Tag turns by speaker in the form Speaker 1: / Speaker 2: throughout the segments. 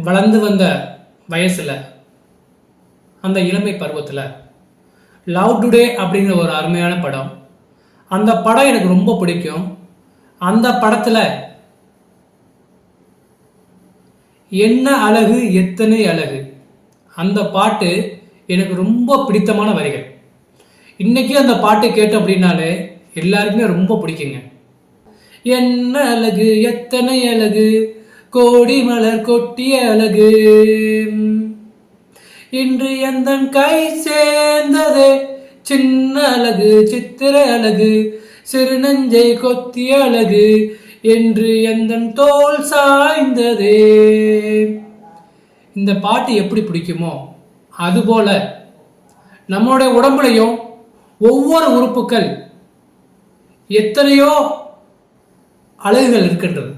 Speaker 1: வளர்ந்து வந்த வயசில், அந்த இளமை பருவத்தில் லவ் டுடே அப்படிங்கிற ஒரு அருமையான படம். அந்த படம் எனக்கு ரொம்ப பிடிக்கும். அந்த படத்தில் என்ன அழகு எத்தனை அழகு, அந்த பாட்டு எனக்கு ரொம்ப பிடித்தமான வரிகள். இன்னைக்கு அந்த பாட்டு கேட்டோம் அப்படின்னாலே எல்லாருக்குமே ரொம்ப பிடிக்குங்க. என்ன அழகு எத்தனை அழகு, கோடி மலர் கொட்டிய அழகு, இன்று எந்த கை சேர்ந்ததே, சின்ன அழகு சித்திர அழகு, சிறு நெஞ்சை கொத்திய அழகு, என்று எந்த தோல் சாய்ந்ததே. இந்த பாட்டு எப்படி பிடிக்குமோ அதுபோல நம்மளுடைய உடம்புலையும் ஒவ்வொரு உறுப்புகள் எத்தனையோ அழகுகள் இருக்கின்றது.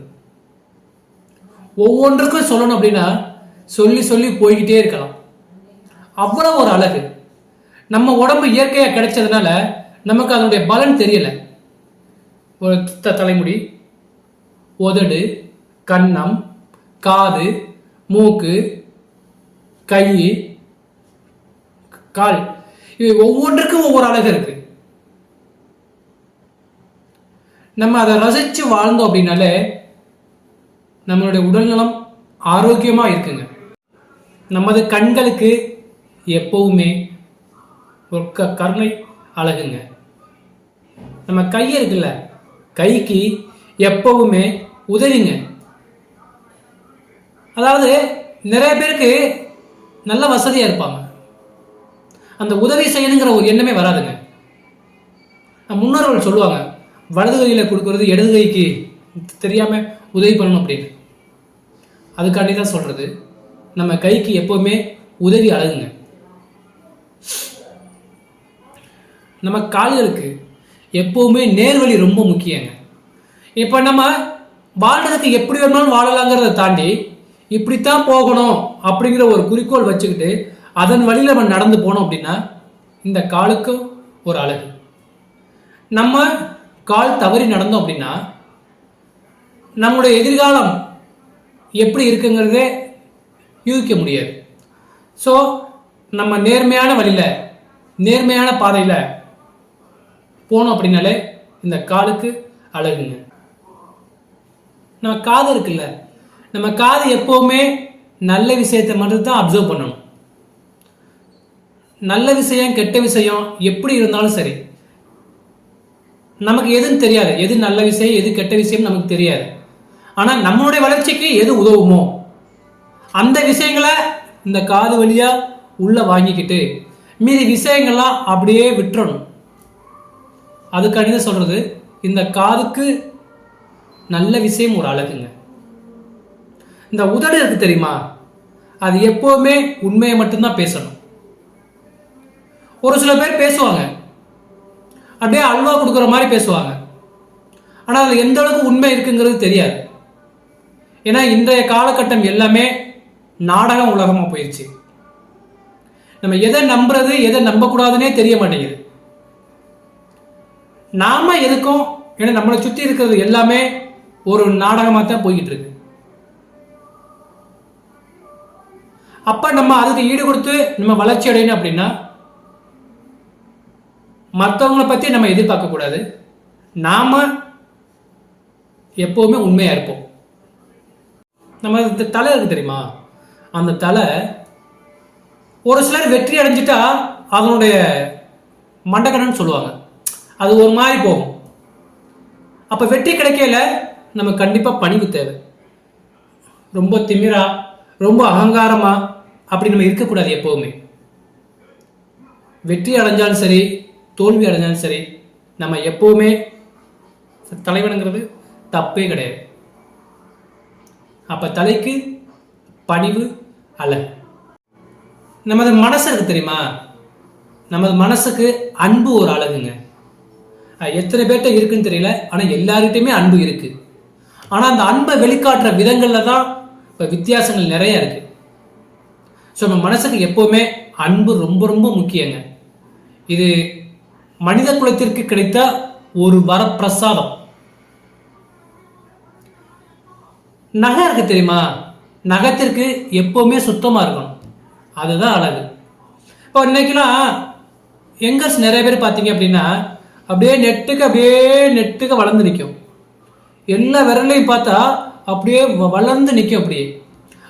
Speaker 1: ஒவ்வொன்றுக்கும் சொல்லணும் அப்படின்னா சொல்லி சொல்லி போய்கிட்டே இருக்கலாம். அவ்வளவு ஒரு அழகு. நம்ம உடம்பு இயற்கையாக கிடைச்சதுனால நமக்கு அதனுடைய பலன் தெரியல. ஒரு தலைமுடி, உதடு, கன்னம், காது, மூக்கு, கை, கால், இவை ஒவ்வொன்றுக்கும் ஒவ்வொரு அழகு இருக்கு. நம்ம அதை ரசிச்சு வாழ்ந்தோம் அப்படின்னாலே நம்மளுடைய உடல்நலம் ஆரோக்கியமா இருக்குங்க. நமது கண்களுக்கு எப்பவுமே ஒரு கருணை அழகுங்க. நம்ம கை இருக்குல்ல, கைக்கு எப்பவுமே உதவிங்க. அதாவது நிறைய பேருக்கு நல்ல வசதியா இருப்பாங்க, அந்த உதவி செய்யணுங்கிற ஒரு எண்ணமே வராதுங்க. முன்னோர்கள் சொல்லுவாங்க, வலது கையில கொடுக்கறது இடது கைக்கு தெரியாம உதவி பண்ணணும் அப்படின்னு. அதுக்காண்டி தான் சொல்றது, நம்ம கைக்கு எப்பவுமே உதவி அழகுங்க. நம்ம கால்களுக்கு எப்பவுமே நேர்வழி ரொம்ப முக்கியங்க. இப்ப நம்ம வாழ்றதுக்கு எப்படி வேணாலும் வாழலாங்கிறத தாண்டி இப்படித்தான் போகணும் அப்படிங்கிற ஒரு குறிக்கோள் வச்சுக்கிட்டு அதன் வழியில் நம்ம நடந்து போனோம் அப்படின்னா இந்த காலுக்கு ஒரு அழகு. நம்ம கால் தவறி நடந்தோம் அப்படின்னா நம்முடைய எதிர்காலம் எப்படி இருக்குங்கிறதே யூகிக்க முடியாது. ஸோ நம்ம நேர்மையான வழியில் நேர்மையான பாதையில் போனோம் அப்படின்னாலே இந்த காலுக்கு அழகுங்க. நம்ம காது இருக்குல்ல, நம்ம காது எப்பவுமே நல்ல விஷயத்தை மட்டும் தான் அப்சர்வ் பண்ணணும். நல்ல விஷயம் கெட்ட விஷயம் எப்படி இருந்தாலும் சரி, நமக்கு எதுன்னு தெரியாது. எது நல்ல விஷயம் எது கெட்ட விஷயம் நமக்கு தெரியாது. ஆனால் நம்மளுடைய வளர்ச்சிக்கு எது உதவுமோ அந்த விஷயங்களை இந்த காது வழியா உள்ள வாங்கிக்கிட்டு மீதி விஷயங்கள்லாம் அப்படியே விட்டுறணும். அதுக்காண்டி சொல்றது, இந்த காதுக்கு நல்ல விஷயம் ஒரு அழகுங்க. இந்த உதடு இருக்கு தெரியுமா, அது எப்பவுமே உண்மையை மட்டும்தான் பேசணும். ஒரு சில பேர் பேசுவாங்க, அப்படியே அல்வா கொடுக்குற மாதிரி பேசுவாங்க. ஆனால் அதில் எந்த அளவுக்கு உண்மை இருக்குங்கிறது தெரியாது. ஏன்னா இன்றைய காலகட்டம் எல்லாமே நாடக உலகமாக போயிடுச்சு. நம்ம எதை நம்புறது எதை நம்பக்கூடாதுன்னே தெரிய மாட்டேங்குது. நாம எதுக்கும், ஏன்னா நம்மளை சுற்றி இருக்கிறது எல்லாமே ஒரு நாடகமாக தான் போய்கிட்டு இருக்கு. அப்ப நம்ம அதுக்கு ஈடு கொடுத்து நம்ம வளர்ச்சி அடையணும் அப்படின்னா மற்றவங்களை பற்றி நம்ம எதிர்பார்க்க கூடாது. நாம எப்பவுமே உண்மையா இருப்போம். நம்ம தலை இருக்கு தெரியுமா, அந்த தலை ஒரு சிலர் வெற்றி அடைஞ்சிட்டா அதனுடைய மண்டகணன்னு சொல்லுவாங்க, அது ஒரு மாதிரி போகும். அப்ப வெற்றி கிடைக்கல நம்ம கண்டிப்பா பணிவு தேவை. ரொம்ப திமிரா ரொம்ப அகங்காரமா அப்படி நம்ம இருக்கக்கூடாது. எப்பவுமே வெற்றி அடைஞ்சாலும் சரி தோல்வி அடைஞ்சாலும் சரி நம்ம எப்பவுமே தலைவனுங்கிறது தப்பே கிடையாது. அப்ப தலைக்கு பணிவு அழகு. நமது மனசு இருக்கு தெரியுமா, நமது மனசுக்கு அன்பு ஒரு அழகுங்க. எத்தனை பேர்ட்ட இருக்குன்னு தெரியல, ஆனா எல்லார்கிட்டையுமே அன்பு இருக்கு. ஆனா அந்த அன்பை வெளிக்காட்டுற விதங்கள்ல தான் இப்ப வித்தியாசங்கள் நிறைய இருக்கு. ஸோ நம்ம மனசுக்கு எப்பவுமே அன்பு ரொம்ப ரொம்ப முக்கியங்க. இது மனித குலத்திற்கு கிடைத்த ஒரு வரப்பிரசாதம். நகை இருக்கு தெரியுமா, நகத்திற்கு எப்போவுமே சுத்தமாக இருக்கணும். அதுதான் அழகு. இப்போ இன்னைக்கெல்லாம் யங்கர்ஸ் நிறைய பேர் பார்த்தீங்க அப்படின்னா அப்படியே நெட்டுக்கு வளர்ந்து நிற்கும். எல்லா விரலையும் பார்த்தா அப்படியே வளர்ந்து நிற்கும். அப்படியே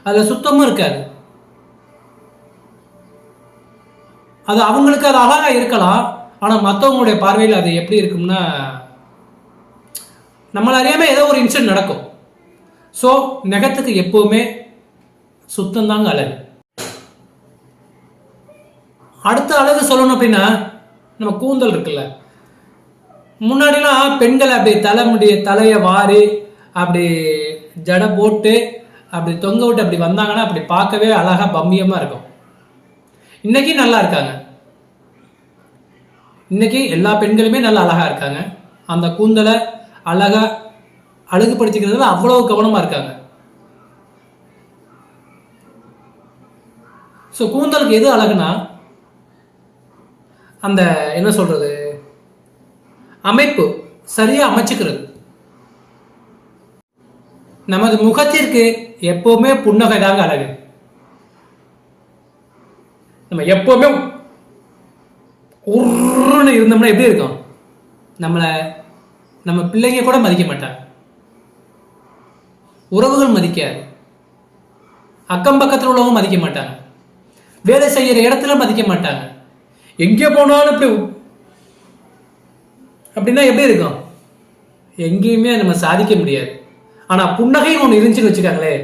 Speaker 1: அதில் சுத்தமும் இருக்காது. அது அவங்களுக்கு அது அழகா இருக்கலாம். ஆனால் மற்றவங்களுடைய பார்வையில் அது எப்படி இருக்கும்னா, நம்மள அறியாமல் ஏதோ ஒரு இன்சிடென்ட் நடக்கும். ஸோ நகத்துக்கு எப்போவுமே சுத்தம்தாங்க அழகு. அடுத்த அழகு சொல்லணும் அப்படின்னா, நம்ம கூந்தல் இருக்குல்ல, முன்னாடிலாம் பெண்கள் அப்படி தலையை வாரி அப்படி ஜடை போட்டு அப்படி தொங்க விட்டு அப்படி வந்தாங்கன்னா அப்படி பார்க்கவே அழகா பம்பியமா இருக்கும். இன்னைக்கு நல்லா இருக்காங்க. இன்னைக்கு எல்லா பெண்களுமே நல்லா அழகா இருக்காங்க. அந்த கூந்தலை அழகா அழகுபடுத்திக்கிறதுல அவ்வளவு கவனமா இருக்காங்க. ஸோ கூந்தலுக்கு எது அழகுனா, அந்த என்ன சொல்றது, அமைப்பு சரியா அமைச்சுக்கிறது. நமது முகத்திற்கு எப்பவுமே புன்னகை தாங்க அழகு. நம்ம எப்பவுமே உருன்னு இருந்தோம்னா எப்படி இருக்கும்? நம்ம பிள்ளைங்க கூட மதிக்க மாட்டாங்க, உறவுகள் மதிக்காது, அக்கம் பக்கத்தில் உள்ளவங்க மதிக்க மாட்டாங்க, வேலை செய்யற இடத்துல மதிக்க மாட்டாங்க. எங்கே போனாலும் இப்படி அப்படின்னா எப்படி இருக்கும்? எங்கேயுமே நம்ம சாதிக்க முடியாது. ஆனா புன்னகை ஒன்று இருந்துச்சுன்னு வச்சுக்காங்களே,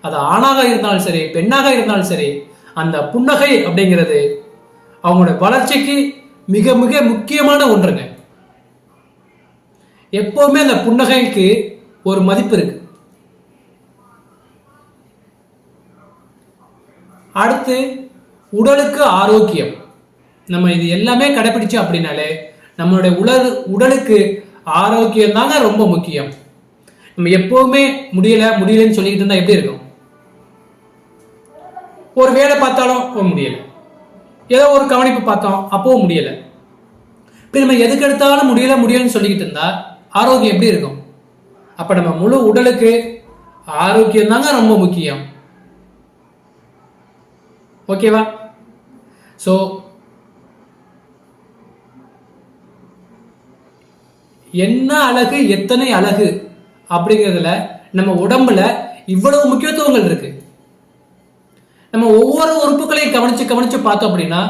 Speaker 1: அது ஆணாக இருந்தாலும் சரி பெண்ணாக இருந்தாலும் சரி, அந்த புன்னகை அப்படிங்கிறது அவங்களோட வளர்ச்சிக்கு மிக மிக முக்கியமான ஒன்றுங்க. எப்பவுமே அந்த புன்னகைக்கு ஒரு மதிப்பு இருக்கு. அடுத்து உடலுக்கு ஆரோக்கியம். நம்ம இது எல்லாமே கடைபிடிச்சோம் அப்படின்னாலே நம்மளுடைய உடலுக்கு ஆரோக்கியம் தாங்க ரொம்ப முக்கியம். நம்ம எப்பவுமே முடியலன்னு சொல்லிக்கிட்டு இருந்தா எப்படி இருக்கும்? ஒரு வேலை பார்த்தாலும் முடியல, ஏதோ ஒரு கவனிப்பு பார்த்தோம் அப்பவும் முடியல. இப்ப நம்ம எதுக்கு எடுத்தாலும் முடியலன்னு சொல்லிக்கிட்டு இருந்தா ஆரோக்கியம் எப்படி இருக்கும்? அப்ப நம்ம முழு உடலுக்கு ஆரோக்கியம் தாங்க ரொம்ப முக்கியம். ஓகேவா? சோ என்ன அழகு, எத்தனை அழகு அப்படிங்கிறதுல நம்ம உடம்புல இவ்வளவு முக்கியத்துவங்கள் இருக்கு. நம்ம ஒவ்வொரு உறுப்புகளையும் கவனிச்சு பார்த்தோம் அப்படின்னா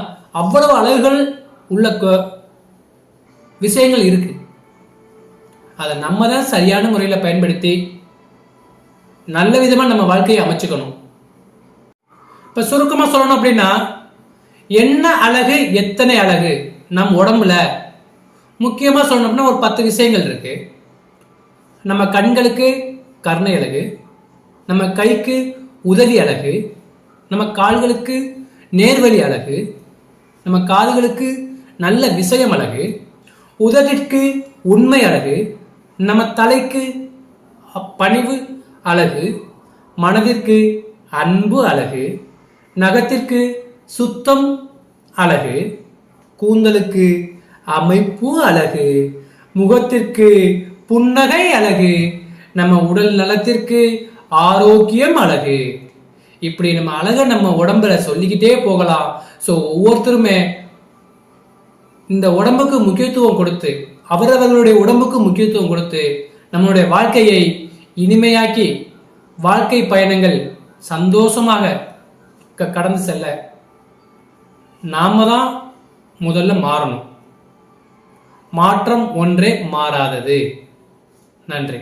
Speaker 1: அவ்வளவு அழகுகள் உள்ள விஷயங்கள் இருக்கு. அதை நம்ம தான் சரியான முறையில் பயன்படுத்தி நல்ல விதமா நம்ம வாழ்க்கையை அமைச்சுக்கணும். இப்ப சுருக்கமா சொல்லணும் அப்படின்னா, என்ன அழகு, எத்தனை அழகு நம் உடம்புல முக்கியமா சொல்லணும்னா ஒரு 10 விஷயங்கள் இருக்கு. நம்ம கண்களுக்கு கருணை அழகு, நம்ம கைக்கு உதவி அழகு, நம்ம கால்களுக்கு நேர்வழி அழகு, நம்ம காதுகளுக்கு நல்ல விஷயம் அழகு, உதட்டிற்கு உண்மை அழகு, நம்ம தலைக்கு பணிவு அழகு, மனதிற்கு அன்பு அழகு, நகத்திற்கு சுத்தம் அழகு, கூந்தலுக்கு அமைப்பு அழகு, முகத்திற்கு புன்னகை அழகு, நம்ம உடல் நலத்திற்கு ஆரோக்கியம் அழகு. இப்படி நம்ம அழகை நம்ம உடம்புல சொல்லிக்கிட்டே போகலாம். ஸோ ஒவ்வொருத்தருமே இந்த உடம்புக்கு முக்கியத்துவம் கொடுத்து, அவரவர்களுடைய உடம்புக்கு முக்கியத்துவம் கொடுத்து நம்மளுடைய வாழ்க்கையை இனிமையாக்கி வாழ்க்கை பயணங்கள் சந்தோஷமாக கடந்து செல்ல நாம தான் முதல்ல மாறணும். மாற்றம் ஒன்றே மாறாதது. நன்றி.